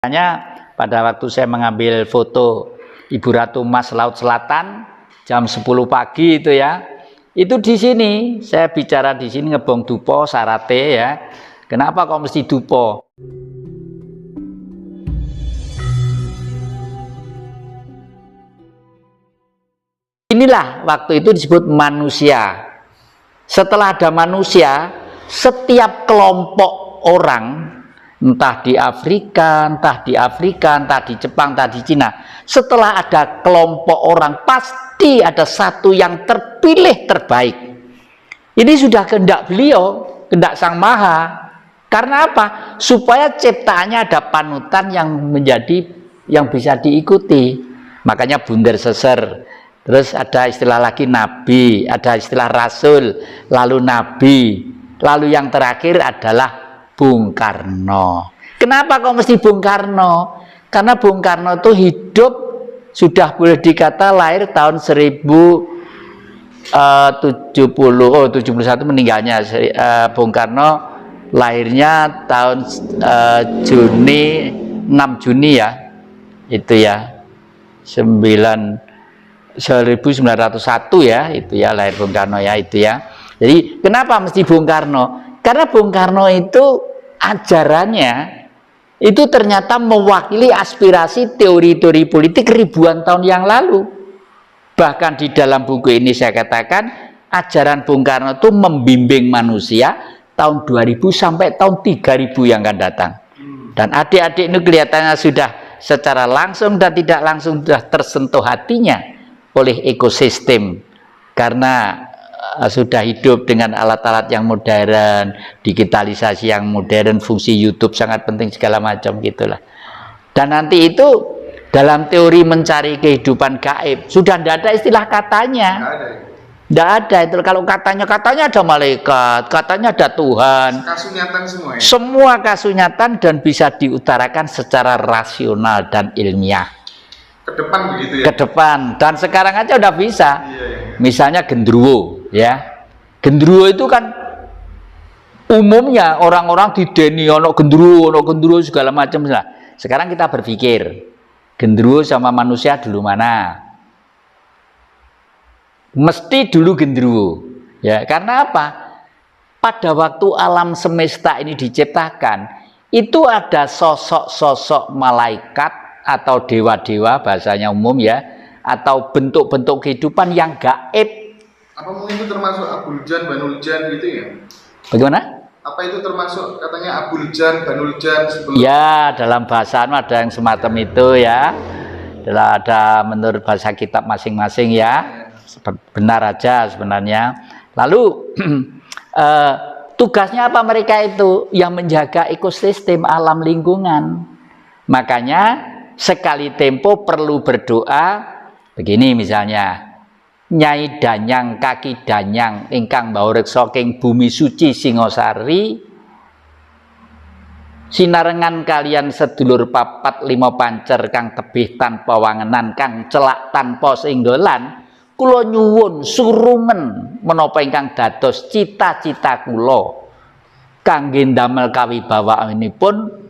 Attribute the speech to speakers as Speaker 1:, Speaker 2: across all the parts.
Speaker 1: Makanya pada waktu saya mengambil foto Ibu Ratu Mas Laut Selatan jam 10 pagi itu ya, itu di sini saya bicara di sini ngebong dupo sarate ya. Kenapa kok mesti dupo? Inilah waktu itu disebut manusia. Setelah ada manusia, setiap kelompok orang, entah di Afrika, entah di Jepang, entah di Cina, setelah ada kelompok orang, pasti ada satu yang terpilih terbaik. Ini sudah kehendak beliau, kehendak Sang Maha. Karena apa? Supaya ciptaannya ada panutan yang bisa diikuti. Makanya bunder seser. Terus ada istilah lagi nabi, ada istilah rasul, lalu nabi, lalu yang terakhir adalah Bung Karno. Kenapa kok mesti Bung Karno? Karena Bung Karno itu hidup sudah boleh dikata lahir tahun 71 meninggalnya. Bung Karno lahirnya tahun Juni 6 Juni ya, itu ya 1901 ya, itu ya lahir Bung Karno ya, itu ya. Jadi kenapa mesti Bung Karno? Karena Bung Karno itu ajarannya itu ternyata mewakili aspirasi teori-teori politik ribuan tahun yang lalu. Bahkan di dalam buku ini saya katakan ajaran Bung Karno itu membimbing manusia tahun 2000 sampai tahun 3000 yang akan datang. Dan adik-adik ini kelihatannya sudah secara langsung dan tidak langsung sudah tersentuh hatinya oleh ekosistem, karena sudah hidup dengan alat-alat yang modern, digitalisasi yang modern, fungsi YouTube sangat penting segala macam gitulah. Dan nanti itu dalam teori mencari kehidupan gaib sudah tidak ada istilah katanya, tidak ada itu. Kalau katanya ada malaikat, katanya ada Tuhan, kasunyatan semua ya? Semua kasunyatan dan bisa diutarakan secara rasional dan ilmiah. Ke depan begitu ya? Ke depan, dan sekarang aja udah bisa. Misalnya gendruwo ya, gendruwo itu kan umumnya orang-orang dideni ono gendruwo segala macam. Sekarang kita berpikir gendruwo sama manusia dulu mana? Mesti dulu gendruwo ya. Karena apa? Pada waktu alam semesta ini diciptakan, itu ada sosok-sosok malaikat atau dewa-dewa bahasanya umum ya, atau bentuk-bentuk kehidupan yang gaib.
Speaker 2: Apa mungkin itu termasuk Abuljan, Banuljan gitu ya?
Speaker 1: Bagaimana?
Speaker 2: Apa itu termasuk katanya Abuljan, Banuljan sebelum?
Speaker 1: Ya, dalam bahasa ada yang semacam itu ya. Ada menurut bahasa kitab masing-masing ya. Benar aja sebenarnya. Lalu tugasnya apa mereka itu? Yang menjaga ekosistem alam lingkungan. Makanya sekali tempo perlu berdoa begini misalnya, Nyai Danyang Kaki Danyang ingkang mbawrek saking bumi suci Singosari, sinarengan kalian sedulur papat lima pancer kang tebih tanpa wangenan kang celak tanpa singgolan, kula nyuwun surungen menapa ingkang dados cita-cita kula kangge ndamel kawibawaanipun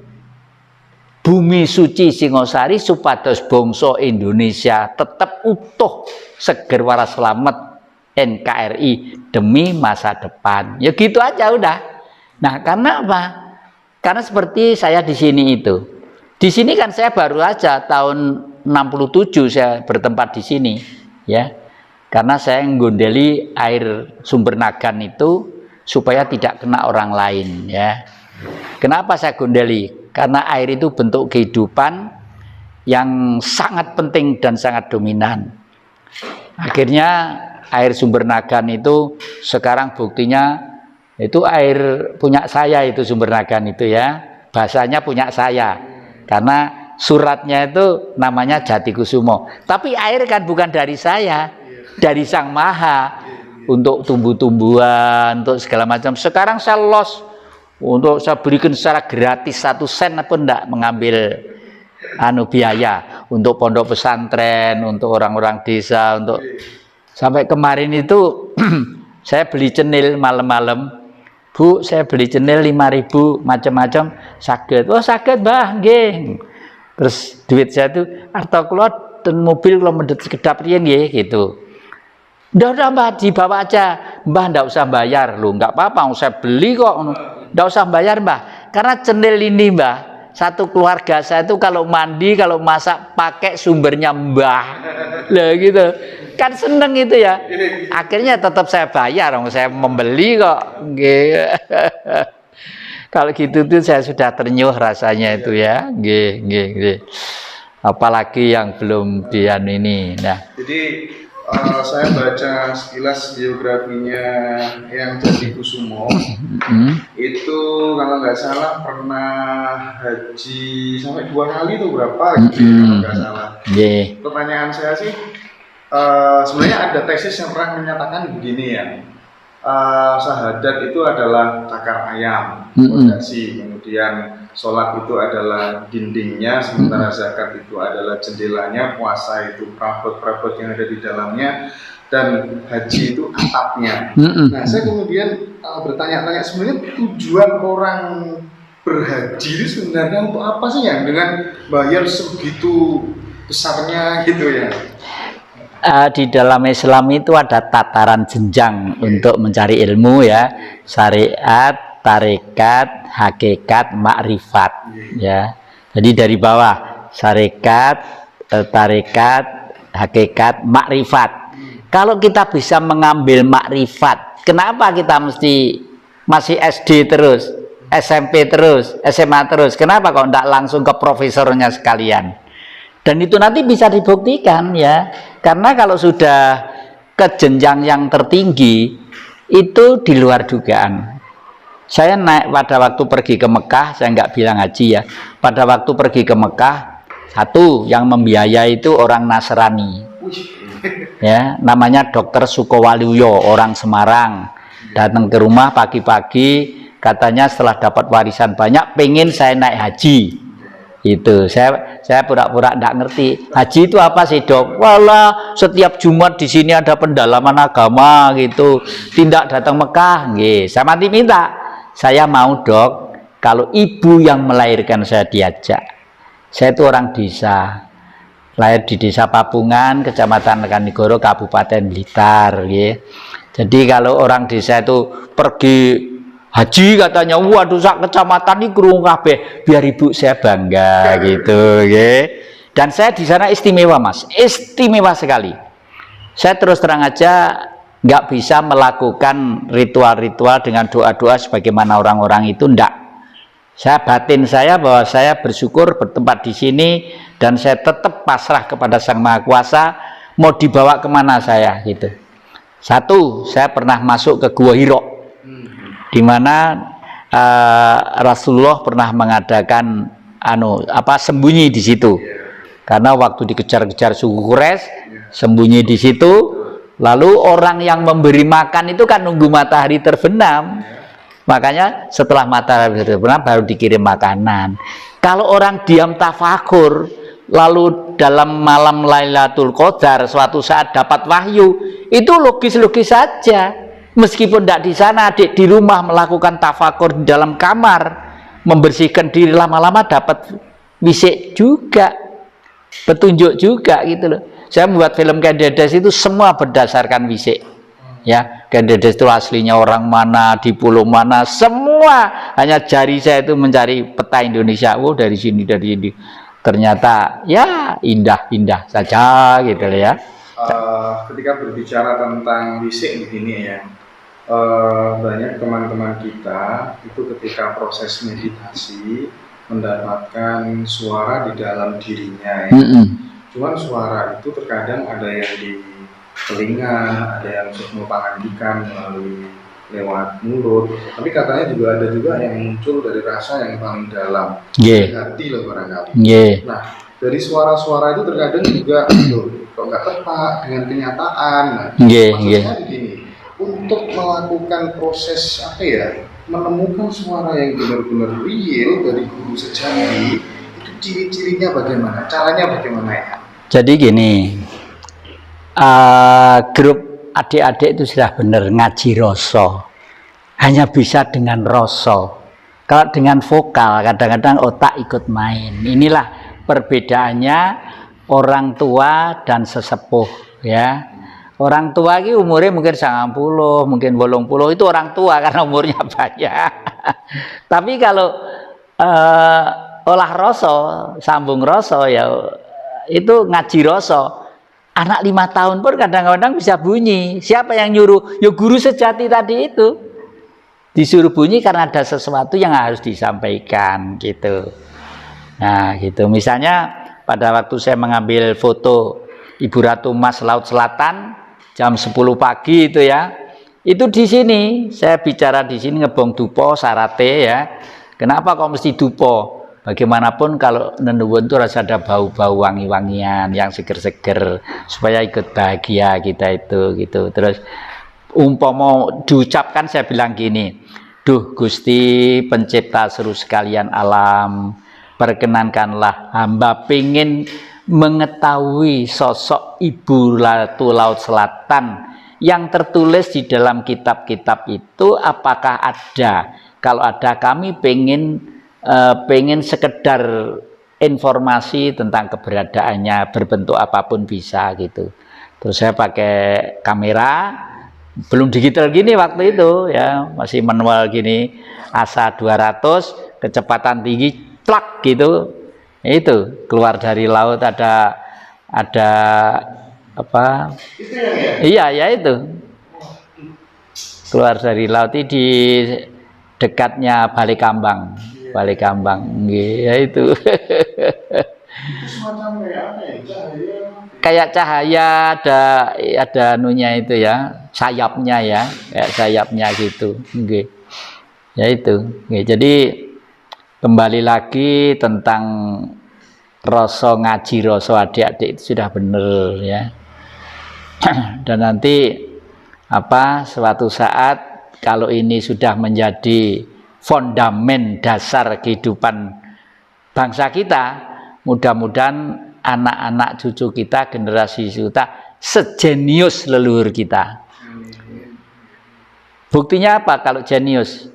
Speaker 1: bumi suci Singosari supados bangsa Indonesia tetap utuh, seger waras selamat, NKRI demi masa depan. Ya gitu aja udah. Nah, karena apa? Karena seperti saya di sini itu. Di sini kan saya baru aja tahun 67 saya bertempat di sini, ya. Karena saya nggondeli air sumber Nagan itu supaya tidak kena orang lain, ya. Kenapa saya gondeli? Karena air itu bentuk kehidupan yang sangat penting dan sangat dominan. Akhirnya air sumber Nagan itu sekarang buktinya itu air punya saya, itu sumber Nagan itu ya. Bahasanya punya saya. Karena suratnya itu namanya Jatikusumo. Tapi air kan bukan dari saya, dari Sang Maha. Untuk tumbuh-tumbuhan, untuk segala macam. Sekarang saya loss. Untuk saya berikan secara gratis 1 sen pun tidak mengambil biaya untuk pondok pesantren, untuk orang-orang desa, untuk sampai kemarin itu saya beli cenil malam-malam. Bu, saya beli cenil 5.000 macam-macam, saged. Oh, saged, Mbah, nggih. Terus duit saya itu harta kula dan mobil kula mendet sekedap riyen nggih gitu. Udah Mbah, dibawa aja. Mbah ndak usah bayar. Loh, nggak apa-apa, saya beli kok. Ndak usah bayar, Mbah. Karena cenil ini, Mbah, satu keluarga saya itu kalau mandi, kalau masak pakai sumbernya Mbah. Lah gitu. Kan seneng itu ya. Akhirnya tetap saya bayar, saya membeli kok. Kalau gitu tuh saya sudah ternyuh rasanya itu ya. Nggih. Apalagi yang belum dian ini. Nah,
Speaker 2: Jadi saya baca sekilas biografinya yang Candi Kusumo. Itu kalau nggak salah pernah haji sampai 2 kali tuh berapa gitu kalau nggak salah. Pertanyaan saya sih sebenarnya ada tesis yang pernah menyatakan begini ya. Syahadat itu adalah cakar ayam, fondasi, kemudian sholat itu adalah dindingnya, sementara zakat itu adalah jendelanya, puasa itu perabot-perabot yang ada di dalamnya, dan haji itu atapnya. Nah, saya kemudian bertanya-tanya sebenarnya tujuan orang berhaji itu sebenarnya untuk apa sih ya, dengan bayar segitu besarnya gitu ya?
Speaker 1: Di dalam Islam itu ada tataran jenjang untuk mencari ilmu ya, syariat, tarekat, hakikat, makrifat ya. Jadi dari bawah syariat, tarekat, hakikat, makrifat. Kalau kita bisa mengambil makrifat, kenapa kita mesti masih SD terus, SMP terus, SMA terus? Kenapa kok tidak langsung ke profesornya sekalian? Dan itu nanti bisa dibuktikan ya, karena kalau sudah ke jenjang yang tertinggi itu di luar dugaan. Saya naik pada waktu pergi ke Mekah, saya nggak bilang haji ya, pada waktu pergi ke Mekah, satu yang membiayai itu orang Nasrani ya, namanya Dr. Sukowaluyo, orang Semarang, datang ke rumah pagi-pagi, katanya setelah dapat warisan banyak pengen saya naik haji. Itu saya pura-pura enggak ngerti haji itu apa sih, Dok? Walah, setiap Jumat di sini ada pendalaman agama gitu, tidak datang Mekah. Nggih, saya mati minta, saya mau, Dok, kalau ibu yang melahirkan saya diajak. Saya itu orang desa, lahir di desa Papungan, kecamatan Kanigoro, Kabupaten Blitar. Jadi kalau orang desa itu pergi haji katanya, waduh sak kecamatan ini kurung kabeh, biar ibu saya bangga gitu, Dan saya di sana istimewa, Mas, istimewa sekali. Saya terus terang aja nggak bisa melakukan ritual-ritual dengan doa-doa sebagaimana orang-orang itu, ndak. Saya batin saya bahwa saya bersyukur bertempat di sini dan saya tetap pasrah kepada Sang Maha Kuasa, mau dibawa kemana saya gitu. Satu, saya pernah masuk ke Gua Hiro, di mana Rasulullah pernah mengadakan sembunyi di situ, karena waktu dikejar-kejar suku Quraisy sembunyi di situ. Lalu orang yang memberi makan itu kan nunggu matahari terbenam, makanya setelah matahari terbenam baru dikirim makanan. Kalau orang diam tafakur, lalu dalam malam Lailatul Qadar suatu saat dapat wahyu, itu logis-logis saja. Meskipun tidak di sana, adik di rumah melakukan tafakur di dalam kamar, membersihkan diri, lama-lama dapat wisik juga, petunjuk juga gitu loh. Saya membuat film Kendedes itu semua berdasarkan wisik ya. Kendedes itu aslinya orang mana, di pulau mana, semua hanya jari saya itu mencari peta Indonesia. Oh, dari sini, dari ini, ternyata ya indah-indah saja gitu loh ya.
Speaker 2: Ketika berbicara tentang wisik begini ya, banyak teman-teman kita itu ketika proses meditasi mendapatkan suara di dalam dirinya ya. Cuman suara itu terkadang ada yang di telinga, ada yang mengpangandikan melalui lewat mulut, tapi katanya juga ada yang muncul dari rasa yang paling dalam, dari hati lah barangkali. Nah, dari suara-suara itu terkadang juga kok nggak tepat dengan kenyataan. Nah, maksudnya begini, untuk melakukan proses menemukan suara yang benar-benar real dari guru sejati, itu ciri-cirinya bagaimana, caranya bagaimana ya?
Speaker 1: Jadi gini, grup adik-adik itu sudah benar ngaji rasa, hanya bisa dengan rasa. Kalau dengan vokal kadang-kadang otak ikut main. Inilah perbedaannya orang tua dan sesepuh ya. Orang tua ini umurnya mungkin 90, mungkin 80, itu orang tua karena umurnya banyak. Tapi kalau olah rasa, sambung rasa ya itu ngaji rasa. Anak 5 tahun pun kadang-kadang bisa bunyi. Siapa yang nyuruh? Ya guru sejati tadi itu. Disuruh bunyi karena ada sesuatu yang harus disampaikan gitu. Nah, gitu. Misalnya pada waktu saya mengambil foto Ibu Ratu Mas Laut Selatan jam 10 pagi itu ya. Itu di sini saya bicara di sini ngebong dupo sarate ya. Kenapa kok mesti dupo? Bagaimanapun kalau nenuwun itu harus ada bau-bau wangi-wangian yang seger-seger supaya ikut bahagia kita itu gitu. Terus umpama diucapkan saya bilang gini, duh Gusti pencipta seluruh sekalian alam, perkenankanlah hamba pengen mengetahui sosok Ibu Ratu Laut Selatan yang tertulis di dalam kitab-kitab itu apakah ada. Kalau ada kami pengen sekedar informasi tentang keberadaannya berbentuk apapun bisa gitu. Terus saya pakai kamera, belum digital gini waktu itu ya, masih manual gini, ASA 200 kecepatan tinggi plak gitu. Itu keluar dari laut ada apa?
Speaker 2: Itu yang ya?
Speaker 1: Iya ya itu. Keluar dari laut ini di dekatnya Balikambang. Balikambang, ya itu.
Speaker 2: Semacam kayak apa ya? Cahaya.
Speaker 1: Kayak cahaya ada anunya itu ya, sayapnya ya, kayak sayapnya gitu. Ya itu. Jadi kembali lagi tentang rasa ngaji, rasa adik-adik itu sudah benar ya. Dan nanti suatu saat kalau ini sudah menjadi fondamen dasar kehidupan bangsa kita, mudah-mudahan anak-anak cucu kita, generasi kita sejenius leluhur kita. Buktinya apa kalau jenius?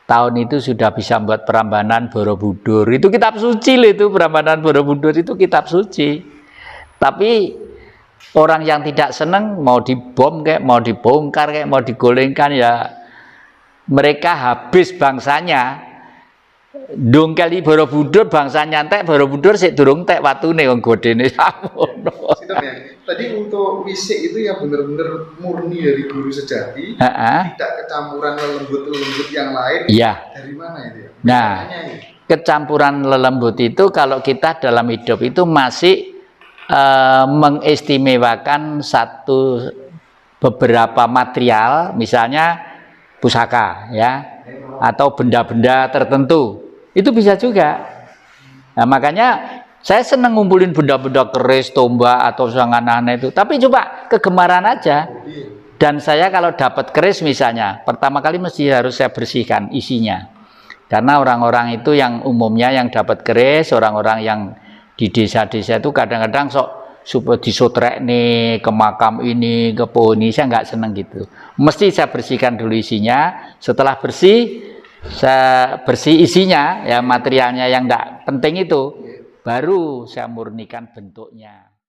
Speaker 1: Tahun itu sudah bisa membuat Prambanan Borobudur. Itu kitab suci loh, itu Prambanan Borobudur itu kitab suci. Tapi orang yang tidak senang mau dibom kayak, mau dibongkar kayak, mau digolengkan ya mereka habis bangsanya. Dongkeli Borobudur bangsanya entek, Borobudur sik durung entek watune wong godene samono.
Speaker 2: Tadi untuk wisik itu yang benar-benar murni dari guru sejati, tidak kecampuran lelembut-lelembut yang lain.
Speaker 1: Iya.
Speaker 2: Dari mana itu ya?
Speaker 1: Nah, kecampuran lelembut itu kalau kita dalam hidup itu masih mengistimewakan beberapa material, misalnya pusaka ya, atau benda-benda tertentu. Itu bisa juga. Nah, makanya saya senang ngumpulin benda-benda keris, tombak atau sangan aneh itu. Tapi coba kegemaran aja. Dan saya kalau dapat keris misalnya, pertama kali mesti harus saya bersihkan isinya. Karena orang-orang itu yang umumnya yang dapat keris, orang-orang yang di desa-desa itu kadang-kadang supaya disotrek nih ke makam ini, ke pohon ini, saya nggak seneng gitu. Mesti saya bersihkan dulu isinya. Setelah bersih, saya bersih isinya, ya materialnya yang nggak penting itu, baru saya murnikan bentuknya.